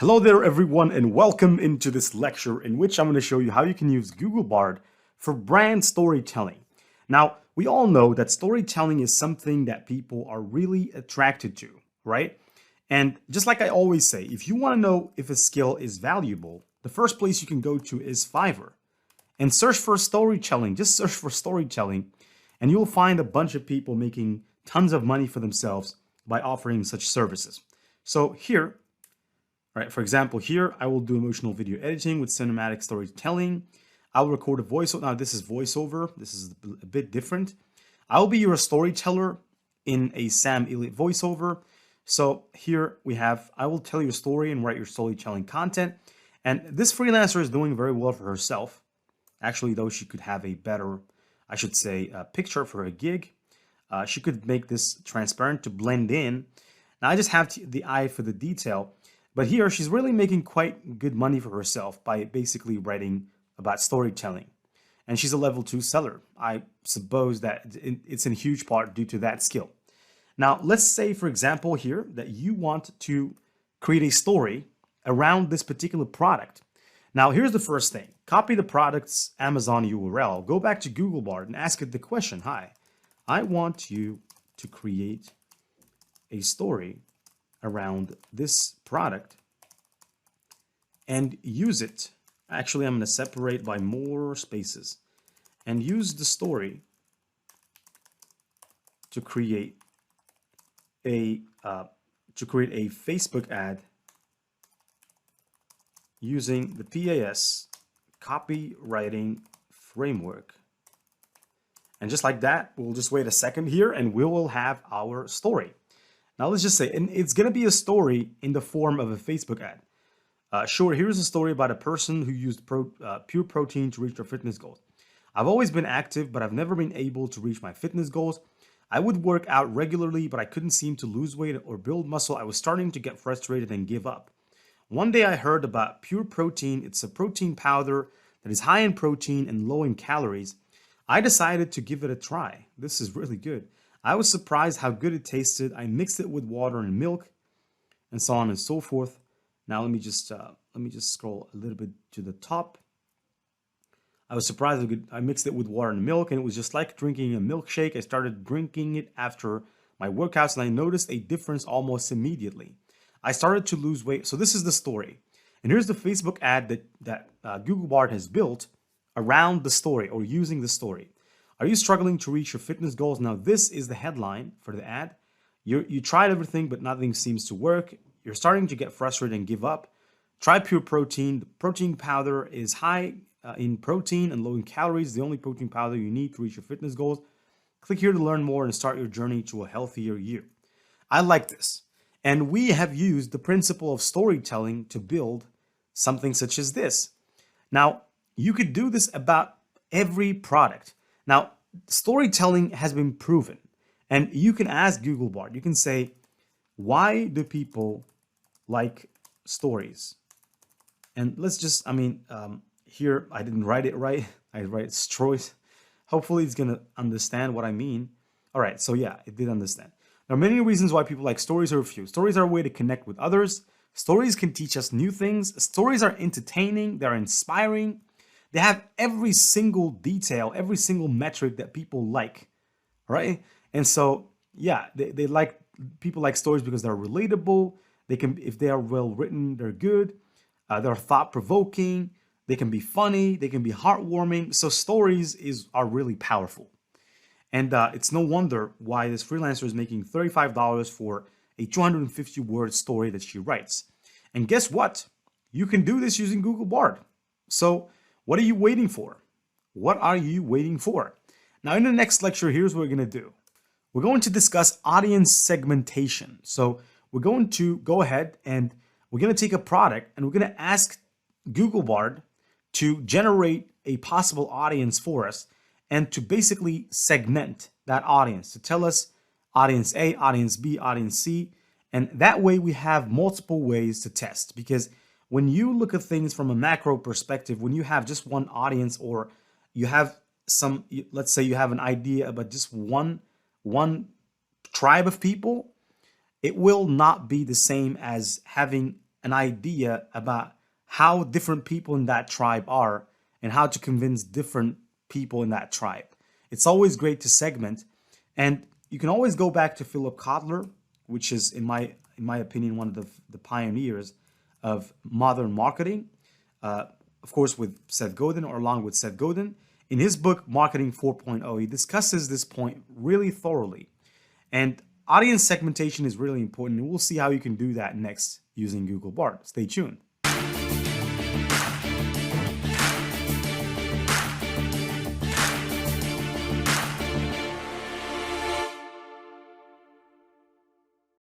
Hello there everyone and welcome into this lecture in which I'm going to show you how you can use Google Bard for brand storytelling. Now, we all know that storytelling is something that people are really attracted to, right? And just like I always say, if you want to know if a skill is valuable, the first place you can go to is Fiverr and search for storytelling. Just search for storytelling and you'll find a bunch of people making tons of money for themselves by offering such services. So here, right, for example, here I will do emotional video editing with cinematic storytelling. I'll record a voiceover. Now this is voiceover. This is a bit different. I'll be your storyteller in a Sam Elliott voiceover. So here we have, I will tell your story and write your storytelling content. And this freelancer is doing very well for herself. Actually, though, she could have a better, I should say, picture for a gig. She could make this transparent to blend in. Now I just have the eye for the detail. But here, she's really making quite good money for herself by basically writing about storytelling. And she's a level 2 seller. I suppose that it's in huge part due to that skill. Now, let's say, for example, here that you want to create a story around this particular product. Now, here's the first thing. Copy the product's Amazon URL. Go back to Google Bard and ask it the question. Hi, I want you to create a story around this product and use it. Actually, I'm going to separate by more spaces and use the story to create a Facebook ad using the PAS copywriting framework. And just like that, we'll just wait a second here and we will have our story. Now let's just say, and it's going to be a story in the form of a Facebook ad. Sure, here's a story about a person who used pure protein to reach their fitness goals. I've always been active, but I've never been able to reach my fitness goals. I would work out regularly, but I couldn't seem to lose weight or build muscle. I was starting to get frustrated and give up. One day I heard about pure protein. It's a protein powder that is high in protein and low in calories. I decided to give it a try. This is really good. I was surprised how good it tasted. I mixed it with water and milk and so on and so forth. Now let me just scroll a little bit to the top. I was surprised I mixed it with water and milk and it was just like drinking a milkshake. I started drinking it after my workouts and I noticed a difference almost immediately. I started to lose weight. So this is the story. And here's the Facebook ad that Google Bard has built around the story or using the story. Are you struggling to reach your fitness goals? Now, this is the headline for the ad. You tried everything, but nothing seems to work. You're starting to get frustrated and give up. Try pure protein. The protein powder is high in protein and low in calories. The only protein powder you need to reach your fitness goals. Click here to learn more and start your journey to a healthier you. I like this. And we have used the principle of storytelling to build something such as this. Now, you could do this about every product. Now, storytelling has been proven, and you can ask Google Bard. You can say, why do people like stories? And let's just, here I didn't write it right. I write stories. Hopefully it's going to understand what I mean. All right, so yeah, it did understand. There are many reasons why people like stories or a few. Stories are a way to connect with others. Stories can teach us new things. Stories are entertaining. They're inspiring. They have every single detail, every single metric that people like, right? And so, yeah, they like, people like stories because they're relatable. They can, if they are well written, they're good. They're thought provoking. They can be funny. They can be heartwarming. So stories are really powerful. And it's no wonder why this freelancer is making $35 for a 250 word story that she writes. And guess what? You can do this using Google Bard. So what are you waiting for? What are you waiting for? Now, in the next lecture, here's what we're going to do. We're going to discuss audience segmentation. So we're going to go ahead and we're going to take a product and we're going to ask Google Bard to generate a possible audience for us and to basically segment that audience, to tell us audience A, audience B, audience C. And that way we have multiple ways to test, because when you look at things from a macro perspective, when you have just one audience or you have some, let's say you have an idea about just one tribe of people, it will not be the same as having an idea about how different people in that tribe are and how to convince different people in that tribe. It's always great to segment, and you can always go back to Philip Kotler, which is in my opinion one of the pioneers of modern marketing. Of course, with Seth Godin or along with Seth Godin. In his book Marketing 4.0, he discusses this point really thoroughly. And audience segmentation is really important, and we'll see how you can do that next using Google Bard. Stay tuned.